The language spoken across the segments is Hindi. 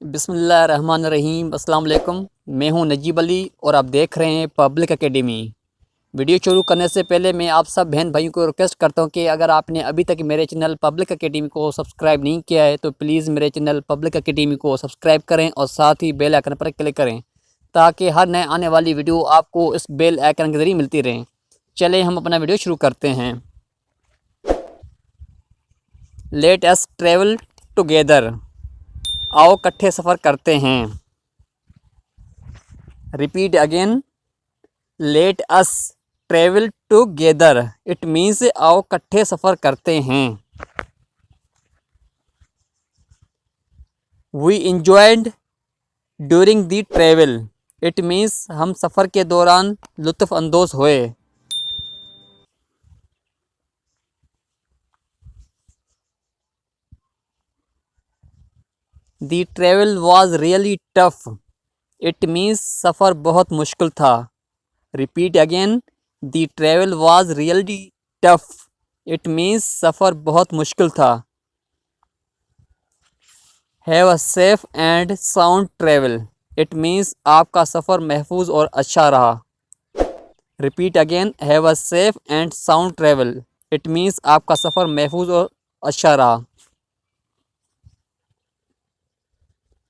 बिस्मिल्लाहिर्रहमानिर्रहीम। अस्सलाम वालेकुम। मैं हूं नजीब अली और आप देख रहे हैं पब्लिक एकेडमी। वीडियो शुरू करने से पहले मैं आप सब बहन भाइयों को रिक्वेस्ट करता हूं कि अगर आपने अभी तक मेरे चैनल पब्लिक एकेडमी को सब्सक्राइब नहीं किया है तो प्लीज़ मेरे चैनल पब्लिक एकेडमी को सब्सक्राइब करें और साथ ही बेल आइकन पर क्लिक करें ताकि हर नए आने वाली वीडियो आपको इस बेल आइकन के ज़रिए मिलती रहें। चले हम अपना वीडियो शुरू करते हैं। लेट अस ट्रेवल टुगेदर, आओ इकट्ठे सफ़र करते हैं। Repeat again, let us travel together, it means आओ इकट्ठे सफ़र करते हैं। We enjoyed during the travel, it means हम सफ़र के दौरान लुत्फ़ अंदोज़ हुए। The travel was really tough, it means सफ़र बहुत मुश्किल था। Repeat again, the travel was really tough, it means सफ़र बहुत मुश्किल था। Have a safe and sound travel, it means आपका सफ़र महफूज और अच्छा रहा। Repeat again, have a safe and sound travel, it means आपका सफ़र महफूज और अच्छा रहा।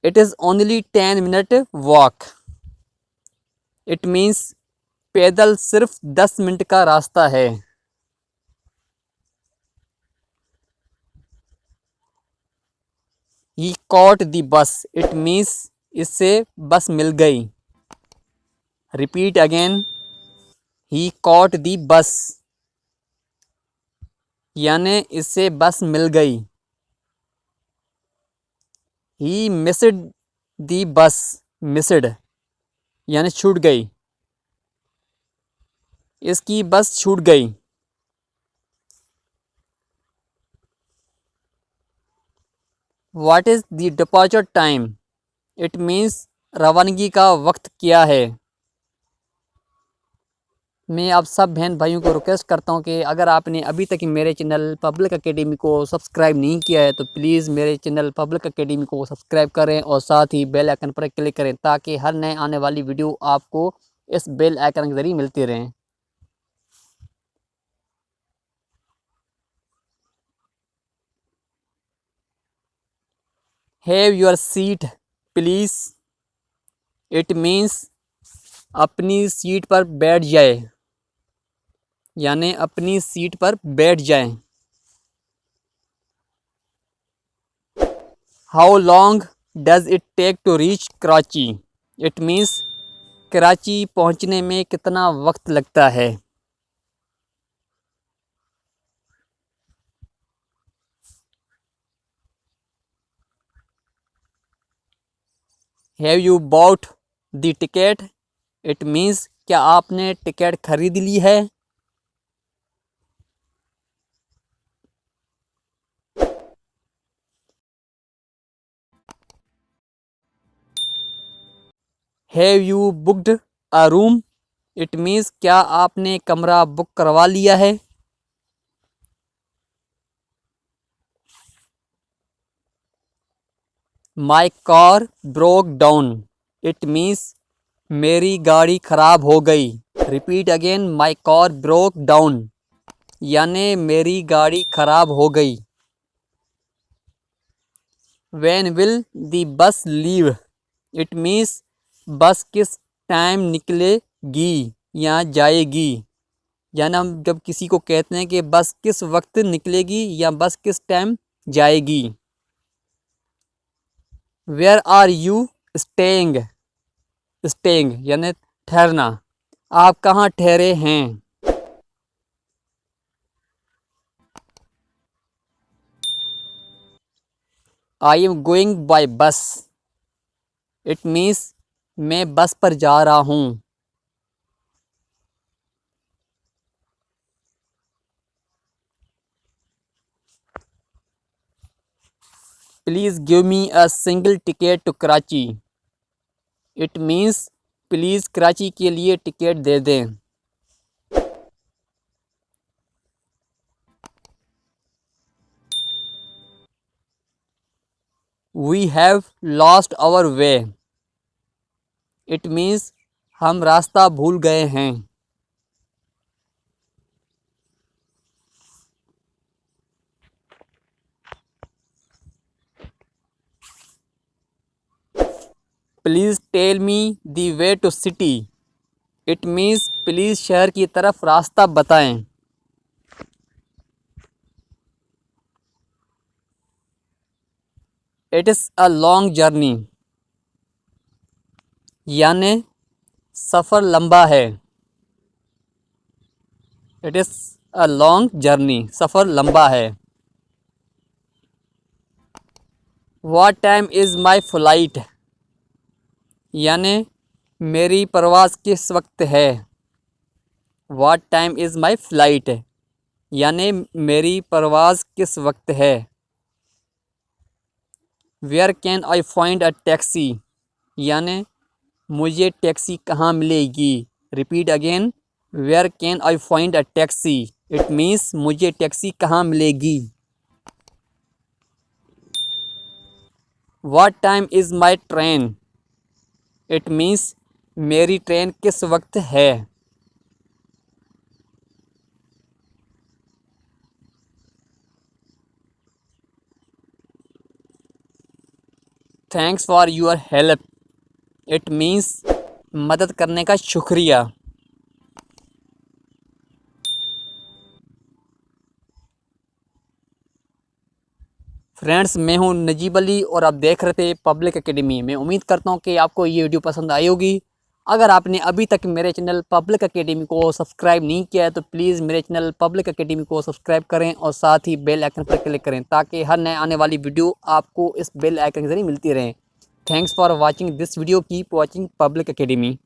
It is only 10 minute walk, it means पैदल सिर्फ 10 मिनट का रास्ता है। He caught the bus, it means इससे बस मिल गई। Repeat again, he caught the bus, यानी इससे बस मिल गई। He missed the bus, missed यानी छूट गई, इसकी बस छूट गई। What is the departure time, it means रवानगी का वक्त क्या है। मैं आप सब बहन भाइयों को रिक्वेस्ट करता हूं कि अगर आपने अभी तक मेरे चैनल पब्लिक एकेडमी को सब्सक्राइब नहीं किया है तो प्लीज़ मेरे चैनल पब्लिक एकेडमी को सब्सक्राइब करें और साथ ही बेल आइकन पर क्लिक करें ताकि हर नए आने वाली वीडियो आपको इस बेल आइकन के ज़रिए मिलती रहें। Have your seat please, it means अपनी सीट पर बैठ जाए, यानी अपनी सीट पर बैठ जाएं। How long does it take to reach Karachi, it means Karachi पहुंचने में कितना वक्त लगता है। Have you bought the ticket, it means क्या आपने टिकट खरीद ली है। Have you booked a room, it means क्या आपने कमरा बुक करवा लिया है। My car broke down, it means मेरी गाड़ी खराब हो गई। रिपीट अगेन, माई कार ब्रोक डाउन, यानी मेरी गाड़ी खराब हो गई। When will the bus leave, it means बस किस टाइम निकलेगी या जाएगी, यानी हम जब किसी को कहते हैं कि बस किस वक्त निकलेगी या बस किस टाइम जाएगी। Where are you staying, staying यानी ठहरना, आप कहाँ ठहरे हैं। I am going by bus, it means मैं बस पर जा रहा हूँ। Please give me a single ticket to Karachi, it means please Karachi के लिए टिकट दे दें। We have lost our way, it means हम रास्ता भूल गए हैं। Please tell me the way to city, it means please शहर की तरफ रास्ता बताएं। It is a long journey, यानी सफ़र लंबा है। It is a long journey, सफ़र लंबा है। What time is my flight, यानी मेरी परवाज़ किस वक्त है। What time is my flight, यानी मेरी परवाज़ किस वक्त है। Where can I find a taxi, यानी मुझे टैक्सी कहाँ मिलेगी। Repeat again, where can I find a taxi, it means मुझे टैक्सी कहाँ मिलेगी। What time is my train, it means मेरी ट्रेन किस वक्त है। Thanks for your help, it means मदद करने का शुक्रिया। फ्रेंड्स, मैं हूं नजीब अली और आप देख रहे थे पब्लिक एकेडमी। मैं उम्मीद करता हूं कि आपको ये वीडियो पसंद आई होगी। अगर आपने अभी तक मेरे चैनल पब्लिक एकेडमी को सब्सक्राइब नहीं किया है तो प्लीज़ मेरे चैनल पब्लिक एकेडमी को सब्सक्राइब करें और साथ ही बेल आइकन पर क्लिक करें ताकि हर नए आने वाली वीडियो आपको इस बेल आइकन के जरिए मिलती रहे। Thanks for watching this video, keep watching public academy.